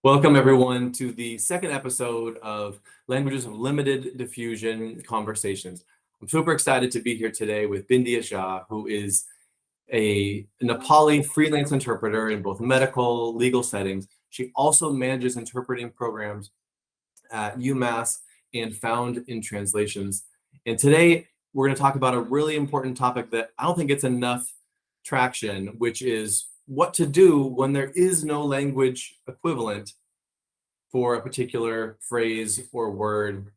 Welcome everyone to the second episode of Languages of Limited Diffusion Conversations. I'm super excited to be here today with Bindiya Jha, who is a Nepali freelance interpreter in both medical, legal settings. She also manages interpreting programs at UMass and Found in Translations. And today we're going to talk about a really important topic that I don't think gets enough traction, which is what to do when there is no language equivalent for a particular phrase or word.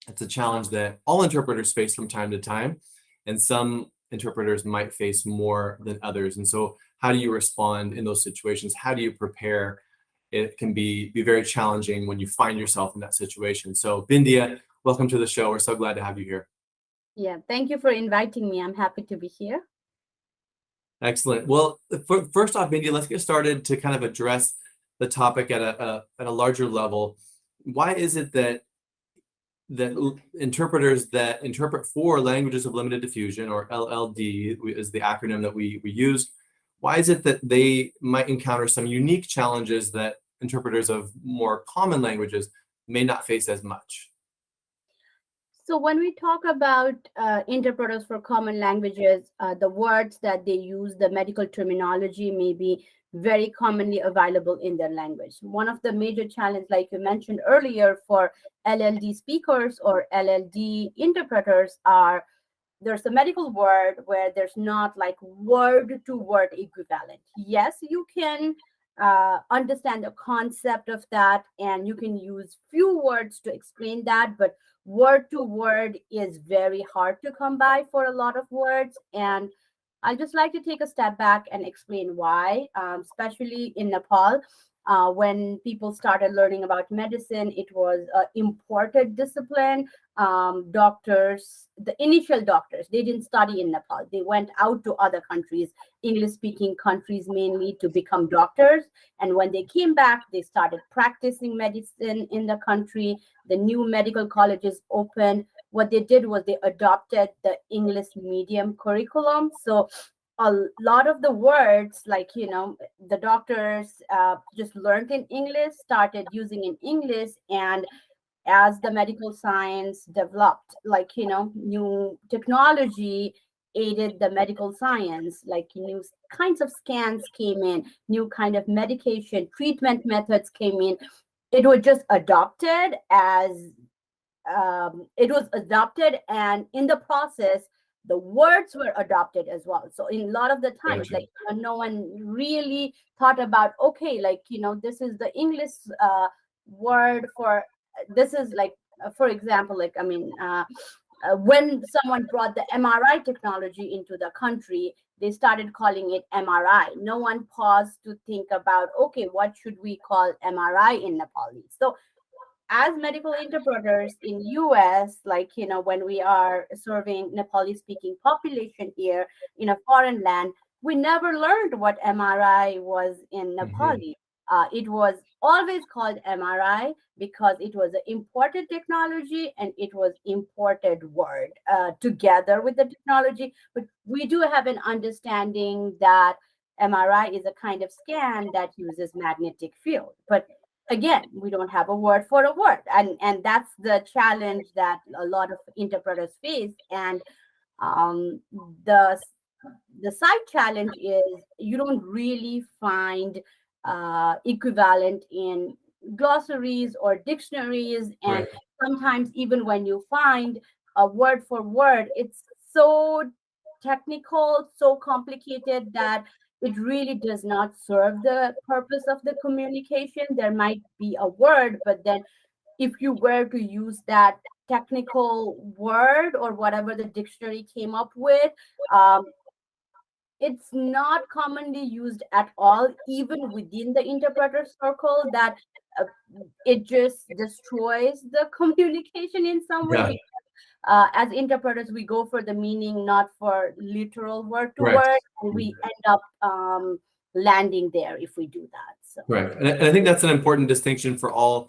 It's a challenge that all interpreters face from time to time, and some interpreters might face more than others. And so how do you respond in those situations? How do you prepare? It can be very challenging when you find yourself in that situation. So Bindiya, welcome to the show. We're so glad to have you here. Yeah, thank you for inviting me. I'm happy to be here. Excellent. Well, first off, Bindiya, let's get started to kind of address the topic at a larger level. Why is it that interpreters that interpret for languages of limited diffusion, or LLD is the acronym that we use, why is it that they might encounter some unique challenges that interpreters of more common languages may not face as much? So when we talk about interpreters for common languages, the words that they use, the medical terminology may be very commonly available in their language. One of the major challenges, like you mentioned earlier, for LLD speakers or LLD interpreters are there's a medical word where there's not like word-to-word equivalent. Yes, you can understand the concept of that, and you can use few words to explain that, but word to word is very hard to come by for a lot of words. And I just like to take a step back and explain why, especially in Nepal. When people started learning about medicine, it was an imported discipline. Doctors, the initial doctors, they didn't study in Nepal. They went out to other countries, English-speaking countries mainly, to become doctors. And when they came back, they started practicing medicine in the country. The new medical colleges opened. What they did was they adopted the English medium curriculum. So a lot of the words, like, the doctors just learned in English, started using in English. And as the medical science developed, like, new technology aided the medical science, like new kinds of scans came in, new kind of medication, treatment methods came in. It was just adopted and in the process, the words were adopted as well. So in a lot of the times, Gotcha. like no one really thought about, okay, like, this is the English word for this is like, for example, like, when someone brought the MRI technology into the country, they started calling it MRI. No one paused to think about, okay, what should we call MRI in Nepali? So as medical interpreters in US, like, when we are serving Nepali speaking population here in a foreign land, we never learned what MRI was in Mhm. Nepali. It was always called MRI because it was an imported technology and it was imported word together with the technology. But we do have an understanding that MRI is a kind of scan that uses magnetic field. But again, we don't have a word for a word, and that's the challenge that a lot of interpreters face. And um, the the side challenge is you don't really find equivalent in glossaries or dictionaries, and Right. sometimes even when you find a word for word, it's so technical, so complicated that it really does not serve the purpose of the communication. There might be a word, but then if you were to use that technical word or whatever the dictionary came up with, um, it's not commonly used at all, even within the interpreter circle, that uh, it just destroys the communication in some way. Yeah. Because as interpreters, we go for the meaning, not for literal word to Right. word, and we end up landing there if we do that. So. Right. And I think that's an important distinction for all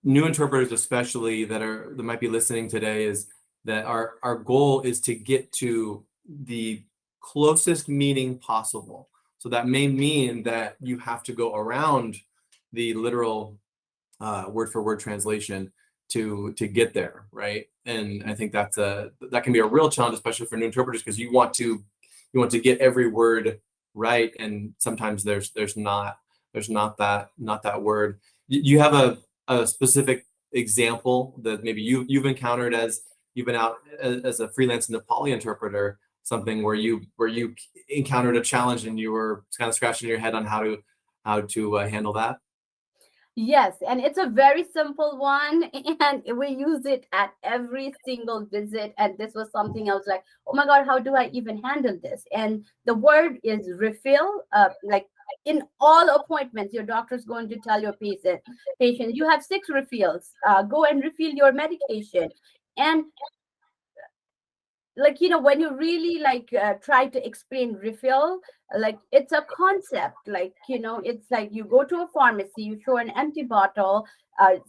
new interpreters, especially that might be listening today, is that our goal is to get to the closest meaning possible. So that may mean that you have to go around the literal word for word translation to get there, right? And I think that can be a real challenge, especially for new interpreters, because you want to get every word right, and sometimes there's not that word. You have a specific example that maybe you've encountered as you've been out as a freelance Nepali interpreter, something where you encountered a challenge and you were kind of scratching your head on how to handle that? Yes, and it's a very simple one, and we use it at every single visit. And this was something I was like, oh my God, how do I even handle this? And the word is refill. Like in all appointments, your doctor's going to tell your patient, you have 6 refills. Go and refill your medication. And like when you really like try to explain refill, like it's a concept, like it's like you go to a pharmacy, you show an empty bottle,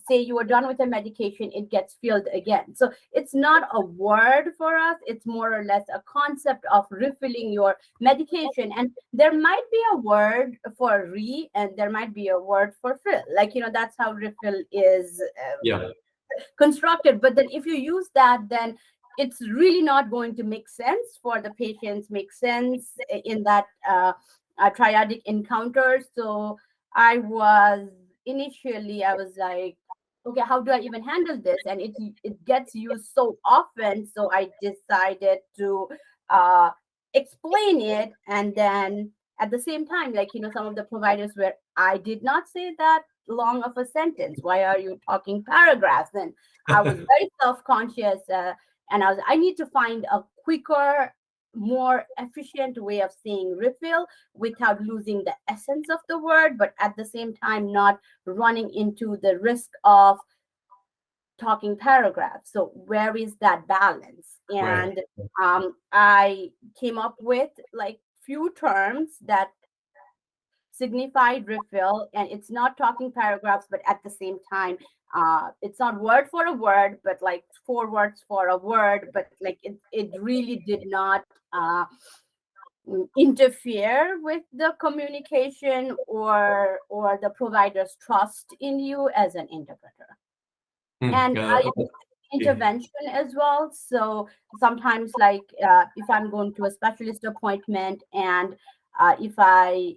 say you are done with the medication, it gets filled again. So it's not a word for us, it's more or less a concept of refilling your medication. And there might be a word for and there might be a word for fill, like that's how refill is Yeah. constructed. But then if you use that, then it's really not going to make sense for the patients, make sense in that triadic encounter. So I was like, okay, how do I even handle this? And it gets used so often, so I decided to uh, explain it. And then at the same time, like some of the providers where I did not say that long of a sentence, why are you talking paragraphs? And I was very self-conscious, and I need to find a quicker, more efficient way of saying refill without losing the essence of the word, but at the same time not running into the risk of talking paragraphs. So where is that balance? Right. And I came up with like few terms that signified refill, and it's not talking paragraphs, but at the same time it's not word for a word, but like 4 words for a word, but like it really did not interfere with the communication or the provider's trust in you as an interpreter. And Yeah. I use intervention as well. So sometimes like if I'm going to a specialist appointment, and if I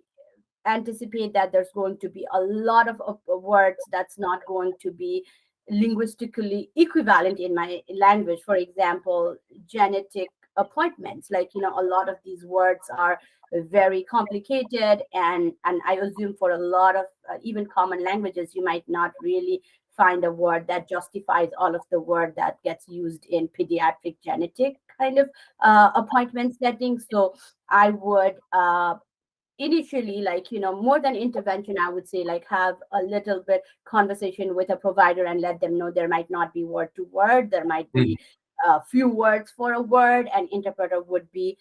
anticipate that there's going to be a lot of words that's not going to be linguistically equivalent in my language. For example, genetic appointments, like a lot of these words are very complicated, and I assume for a lot of even common languages you might not really find a word that justifies all of the word that gets used in pediatric genetic kind of appointment settings. So I would initially, like more than intervention, I would say like have a little bit conversation with a provider and let them know there might not be word to word, there might Mm. be a few words for a word, and interpreter would be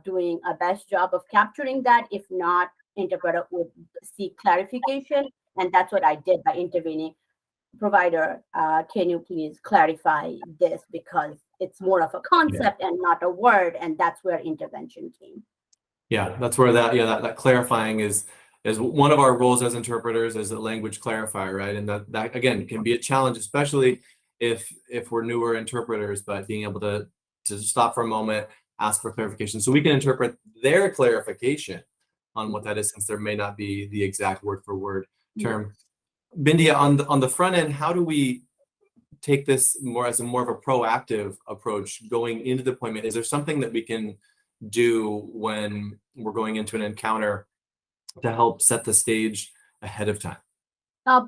doing a best job of capturing that. If not, interpreter would seek clarification, and that's what I did by intervening. Provider, can you please clarify this, because it's more of a Yeah. concept and not a word, and that's where intervention came. Yeah, that's where that clarifying is one of our roles as interpreters, as a language clarifier, right? And that again can be a challenge, especially if we're newer interpreters, but being able to stop for a moment, ask for clarification, so we can interpret their clarification on what that is, since there may not be the exact word for word term. Bindiya, on the front end, how do we take this more as more of a proactive approach going into the appointment? Is there something that we can do when we're going into an encounter to help set the stage ahead of time?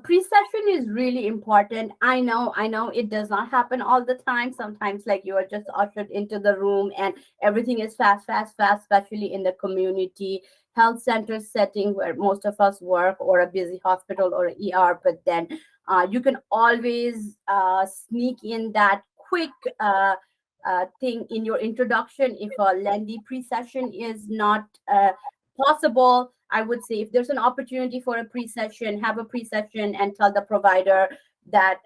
Pre-session is really important. I know it does not happen all the time. Sometimes like you are just ushered into the room and everything is fast, fast, fast, especially in the community health center setting where most of us work, or a busy hospital or ER. But then you can always sneak in that quick thing in your introduction. If a lengthy pre-session is not possible, I would say if there's an opportunity for a pre-session, have a pre-session and tell the provider that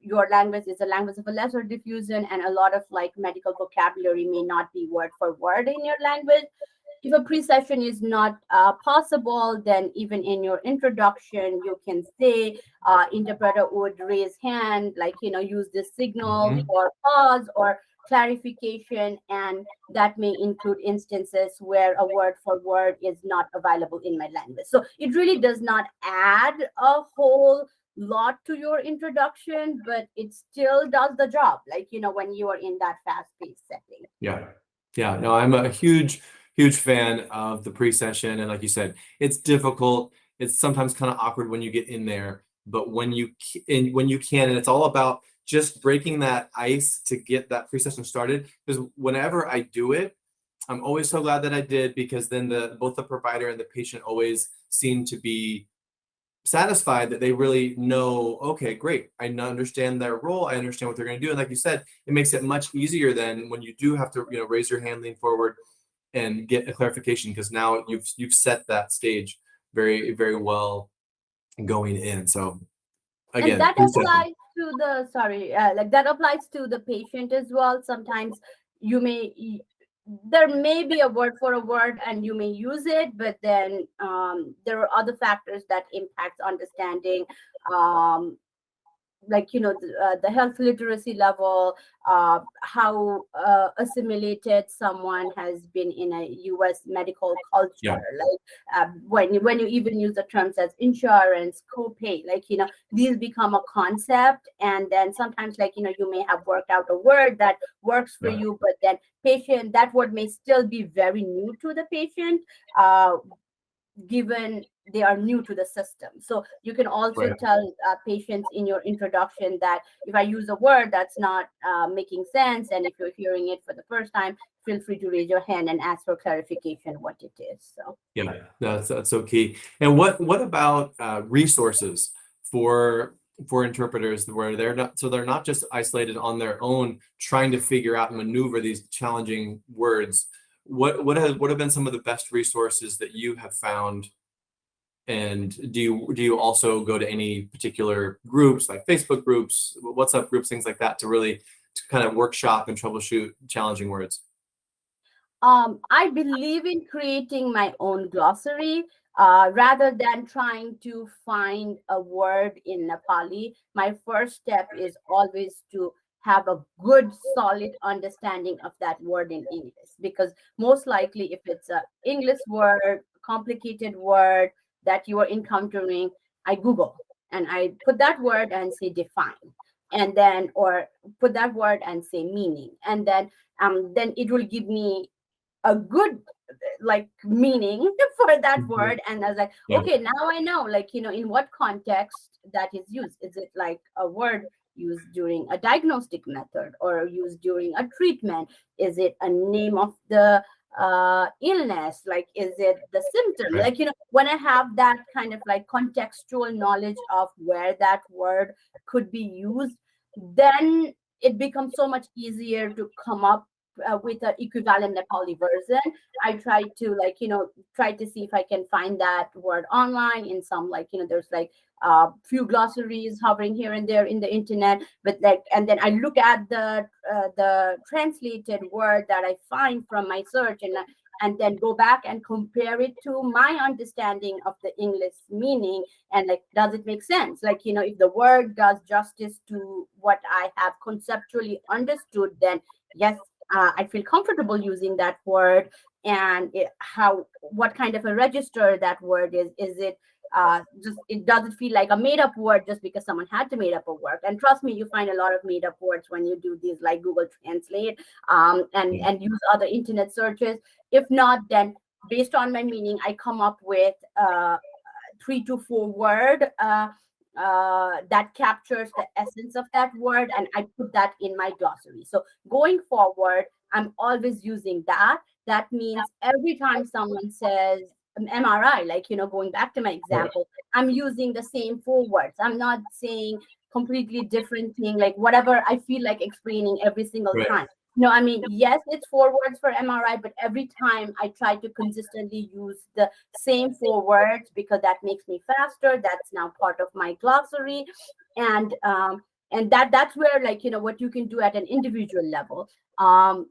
your language is a language of a lesser diffusion, and a lot of like medical vocabulary may not be word for word in your language. if a pre-session is not possible, then even in your introduction, you can say interpreter would raise hand, like, use this signal Mhm. for pause or clarification, and that may include instances where a word for word is not available in my language. So it really does not add a whole lot to your introduction, but it still does the job, like, when you are in that fast-paced setting. Yeah. Yeah. No, I'm a huge fan of the pre-session. And like you said, it's difficult. It's sometimes kind of awkward when you get in there, but when you can, and it's all about just breaking that ice to get that pre-session started. Because whenever I do it, I'm always so glad that I did, because then both the provider and the patient always seem to be satisfied that they really know, okay, great, I understand their role, I understand what they're going to do. And like you said, it makes it much easier than when you do have to, raise your hand, lean forward, and get a clarification, because now you've set that stage very, very well going in. So And again, that pre-session. applies to the, sorry, like, that applies to the patient as well. Sometimes you may there may be a word for a word and you may use it, but then there are other factors that impact understanding, um, like, the health literacy level, how assimilated someone has been in a US medical Yeah. culture, like, when you even use the terms as insurance, copay, like, these become a concept, and then sometimes, like, you may have worked out a word that works for Yeah. you, but then patient, that word may still be very new to the patient, uh, given they are new to the system. So you can also Right. tell patients in your introduction that if I use a word that's not making sense, and if you're hearing it for the first time, feel free to raise your hand and ask for clarification what it is. So Yeah, that's so key. And what about resources for interpreters, where they're not just isolated on their own trying to figure out and maneuver these challenging words. What have been some of the best resources that you have found? And do you also go to any particular groups, like Facebook groups, WhatsApp groups, things like that, to really to kind of workshop and troubleshoot challenging words? I believe in creating my own glossary. Rather than trying to find a word in Nepali, my first step is always to have a good, solid understanding of that word in English. Because most likely, if it's a English word, complicated word that you are encountering, I Google and I put that word and say define, and then, or put that word and say meaning, and then it will give me a good, like, meaning for that Mhm. word. And I was like, Yeah. okay, now I know, like, in what context that is used. Is it like a word used during a diagnostic method or used during a treatment? Is it a name of the illness? Like, is it the symptom? Right. Like, when I have that kind of like contextual knowledge of where that word could be used, then it becomes so much easier to come up with an equivalent Nepali version. I try to, like, try to see if I can find that word online in some, like, there's like few glossaries hovering here and there in the internet, but like, and then I look at the translated word that I find from my search, and then go back and compare it to my understanding of the English meaning, and like, does it make sense? Like, if the word does justice to what I have conceptually understood, then yes, I feel comfortable using that word. And what kind of a register that word is? Is it just, it doesn't feel like a made up word just because someone had to made up a word? And trust me, you find a lot of made up words when you do these, like, Google Translate, Yeah. and use other internet searches. If not, then based on my meaning, I come up with 3 to 4 word that captures the essence of that word, and I put that in my glossary. So going forward, I'm always using that. That means every time someone says MRI, like, going back to my Right. example, I'm using the same 4 words. I'm not saying completely different thing, like whatever I feel like explaining every single Right. time. No, I mean, yes, it's 4 words for MRI, but every time I try to consistently use the same 4 words, because that makes me faster. That's now part of my glossary. And that's where, like, what you can do at an individual level. um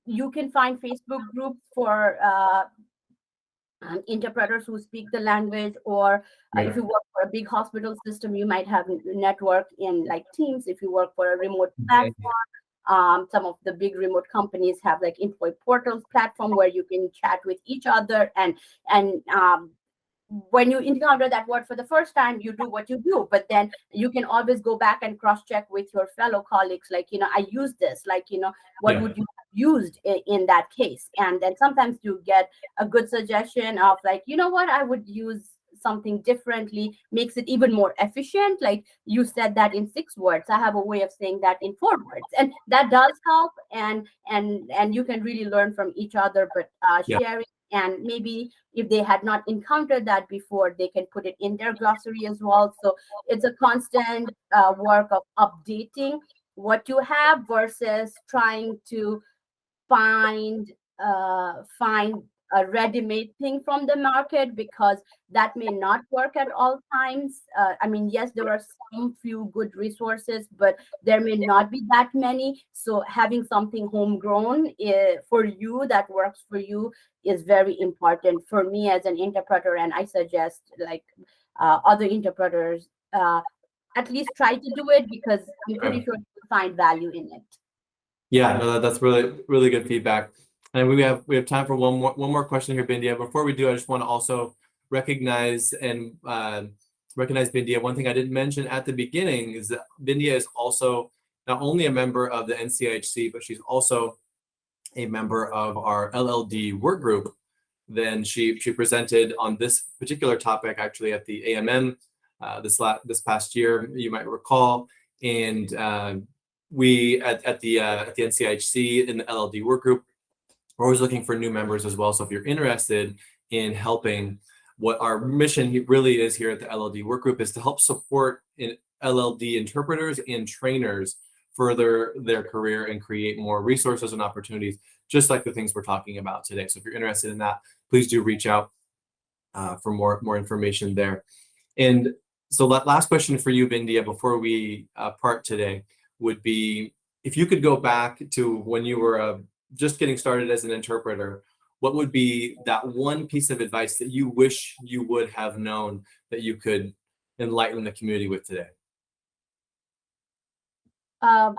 You can find Facebook groups for interpreters who speak the language, or if Yeah. you work for a big hospital system, you might have a network in like Teams. If you work for a remote Mhm. platform, some of the big remote companies have like employee portals platform where you can chat with each other, and when you encounter that word for the first time, you do what you do, but then you can always go back and cross check with your fellow colleagues, like, I use this, like, what Yeah. would you have used in that case? And then sometimes you get a good suggestion of, like, what, I would use something differently, makes it even more efficient. Like, you said that in 6 words, I have a way of saying that in 4 words, and that does help. And you can really learn from each other, but Yeah. sharing, and maybe if they had not encountered that before, they can put it in their glossary as well. So it's a constant work of updating what you have versus trying to find find a ready-made thing from the market, because that may not work at all times. I mean, yes, there are some few good resources, but there may not be that many. So having something homegrown for you, that works for you, is very important for me as an interpreter. And I suggest, like, other interpreters at least try to do it, because I'm pretty Okay. sure you'll find value in it. Yeah, no, that's really, really good feedback. And we have time for one more question here, Bindiya. Before we do, I just want to also recognize and recognize Bindiya. One thing I didn't mention at the beginning is that Bindiya is also not only a member of the NCIHC, but she's also a member of our LLD work group. Then she presented on this particular topic actually at the AMM this past year, you might recall. And we at the NCIHC in the LLD work group, we're always looking for new members as well. So if you're interested in helping, what our mission really is here at the LLD work group is to help support LLD interpreters and trainers further their career and create more resources and opportunities, just like the things we're talking about today. So if you're interested in that, please do reach out for more information there. And so that last question for you, Bindiya, before we part today, would be, if you could go back to when you were just getting started as an interpreter, what would be that one piece of advice that you wish you would have known that you could enlighten the community with today? Um,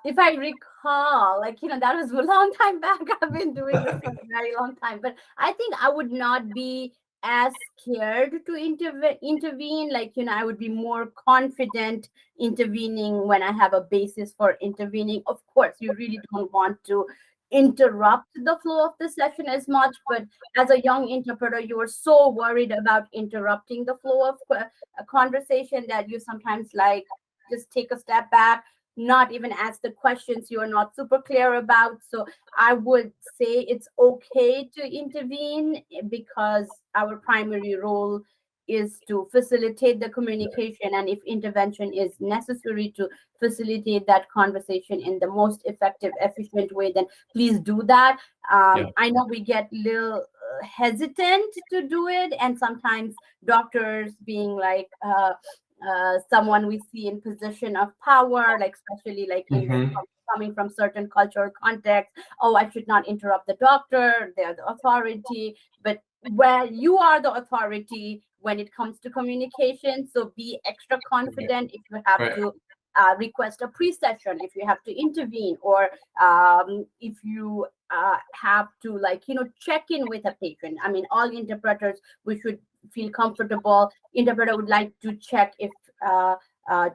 if I recall, like, that was a long time back. I've been doing this for a very long time, but I think I would not be as scared to intervene. Like, I would be more confident intervening when I have a basis for intervening. Of course, you really don't want to interrupt the flow of the session as much, but as a young interpreter, you are so worried about interrupting the flow of a conversation that you sometimes, like, just take a step back, not even ask the questions you're not super clear about. So I would say it's okay to intervene, because our primary role is to facilitate the communication. And if intervention is necessary to facilitate that conversation in the most effective, efficient way, then please do that. Yeah. I know we get little hesitant to do it, and sometimes doctors being like, someone we see in position of power, like especially like Hmm. coming from certain cultural context. Oh, I should not interrupt the doctor, they're the authority. But where you are the authority when it comes to communication, so be extra Right. confident if you have Right. to request a pre-session, if you have to intervene, or if you have to, like, check in with a patient. I mean, all interpreters, we should feel comfortable. Interpreter would like to check if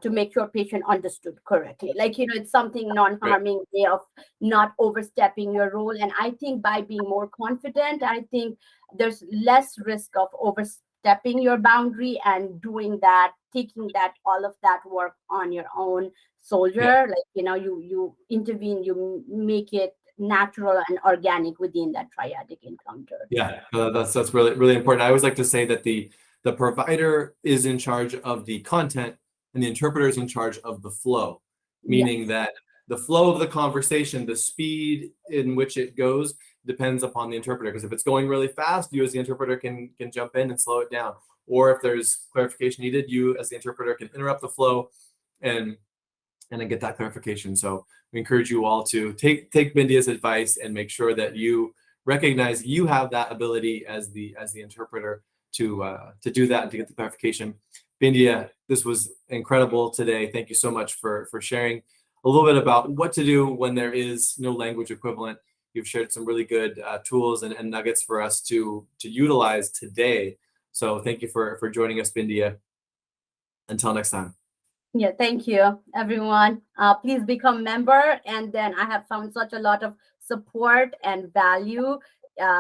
to make sure patient understood correctly. Like, it's something Right. non-harming way of not overstepping your role. And I think by being more confident, I think there's less risk of overstepping your boundary and doing that, taking that all of that work on your own Yeah. soldier. Like, you intervene, you make it natural and organic within that triadic encounter. Yeah, that's really, really important. I always like to say that the provider is in charge of the content and the interpreter is in charge of the flow, meaning Yes. that the flow of the conversation, the speed in which it goes, depends upon the interpreter. Because if it's going really fast, you as the interpreter can jump in and slow it down. Or if there's clarification needed, you as the interpreter can interrupt the flow and and then get that clarification. So we encourage you all to take Bindiya's advice and make sure that you recognize you have that ability as the interpreter to do that and to get the clarification. Bindiya, this was incredible today. Thank you so much for sharing a little bit about what to do when there is no language equivalent. You've shared some really good tools and nuggets for us to utilize today. So thank you for joining us, Bindiya. Until next time. Yeah, thank you, everyone. Please become member. And then I have found such a lot of support and value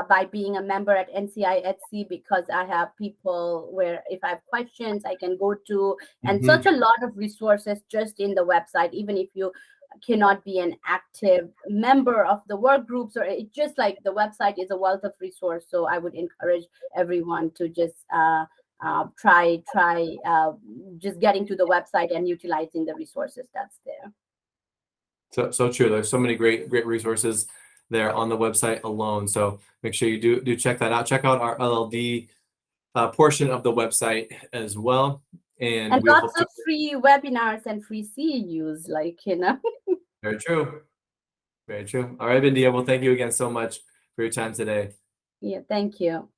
by being a member at NCIHC, because I have people where if I have questions, I can go to, and such a lot of resources just in the website, even if you cannot be an active member of the work groups, or it's just like the website is a wealth of resource. So I would encourage everyone to just try just getting to the website and utilizing the resources that's there. So true. There's so many great resources there on the website alone. So make sure you do check that out. Check out our LLD portion of the website as well. And we'll lots of free webinars and free CEUs, Very true. Very true. All right, Bindiya. Well, thank you again so much for your time today. Yeah, thank you.